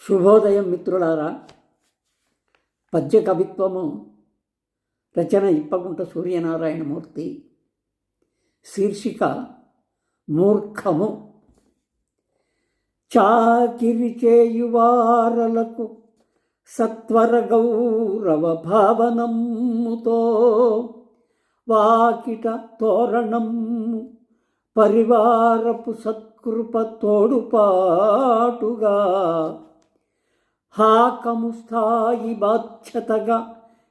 శుభోదయం మిత్రులారా. పద్య కవిత్వము రచన ఇప్పగుంట సూర్యనారాయణమూర్తి. శీర్షిక మూర్ఖము. చాకిరి చేయువారలకు సత్వర గౌరవ భావనముతో వాకిట తోరణము పరివారపు సత్కృప తోడుపాటుగా హాకము స్థాయి బాధ్యతగా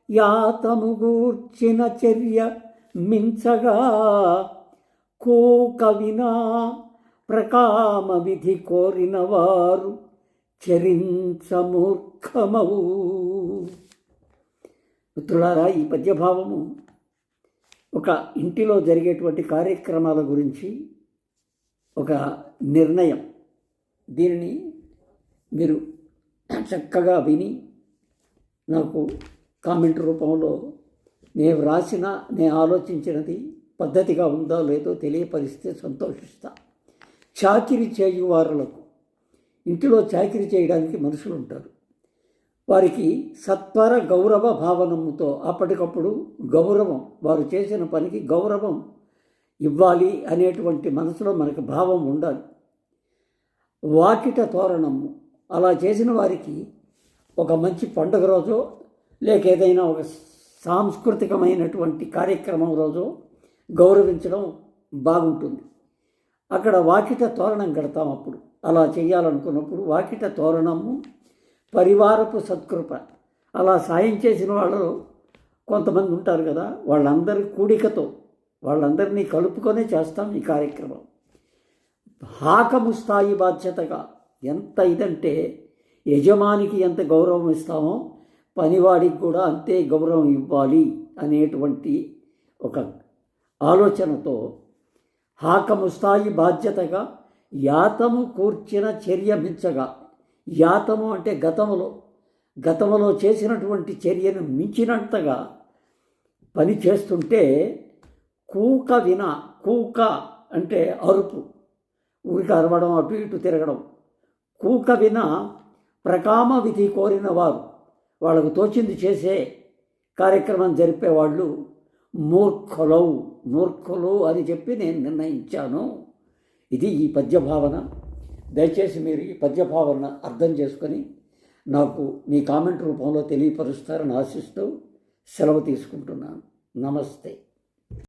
యాతము గూర్చిన చర్య మించగా కూక వినా ప్రకామ విధి కోరిన వారు చరించమూర్ఖమవు. మిత్రులారా, ఈ పద్యభావము ఒక ఇంటిలో జరిగేటువంటి కార్యక్రమాల గురించి ఒక నిర్ణయం. దీనిని మీరు చక్కగా విని నాకు కామెంట్ రూపంలో నేను వ్రాసిన, నేను ఆలోచించినది పద్ధతిగా ఉందో లేదో తెలియపరిస్తే సంతోషిస్తా. చాకిరి చేయువారులకు, ఇంటిలో చాకిరి చేయడానికి మనుషులు ఉంటారు. వారికి సత్వర గౌరవ భావనముతో అప్పటికప్పుడు గౌరవం, వారు చేసిన పనికి గౌరవం ఇవ్వాలి అనేటువంటి మనసులో మనకు భావం ఉండాలి. వాకిట తోరణము, అలా చేసిన వారికి ఒక మంచి పండుగ రోజో లేక ఏదైనా ఒక సాంస్కృతికమైనటువంటి కార్యక్రమం రోజో గౌరవించడం బాగుంటుంది. అక్కడ వాకిట తోరణం కడతాం. అప్పుడు అలా చేయాలనుకున్నప్పుడు వాకిట తోరణము పరివారపు సత్కృప, అలా సాయం చేసిన వాళ్ళు కొంతమంది ఉంటారు కదా, వాళ్ళందరి కూడికతో వాళ్ళందరినీ కలుపుకొనే చేస్తాం ఈ కార్యక్రమం. హాకము స్థాయి బాధ్యతగా, ఎంత ఇదంటే యజమానికి ఎంత గౌరవం ఇస్తామో పనివాడికి కూడా అంతే గౌరవం ఇవ్వాలి అనేటువంటి ఒక ఆలోచనతో హాకము స్థాయి బాధ్యతగా యాతము కూర్చిన చర్య మించగా. యాతము అంటే గతంలో చేసినటువంటి చర్యను మించినంతగా పని చేస్తుంటే కూక వినా, కూక అంటే అరుపు, ఊరికి అరవడం, అటు ఇటు తిరగడం. కూక వినా ప్రకామ విధి కోరిన వారు, వాళ్ళకు తోచింది చేసే కార్యక్రమం జరిపేవాళ్ళు మూర్ఖులు అని చెప్పి నేను నిర్ణయించాను. ఇది ఈ పద్యభావన. దయచేసి మీరు ఈ పద్యభావన అర్థం చేసుకొని నాకు మీ కామెంట్ రూపంలో తెలియపరుస్తారని ఆశిస్తూ సెలవు తీసుకుంటున్నాను. నమస్తే.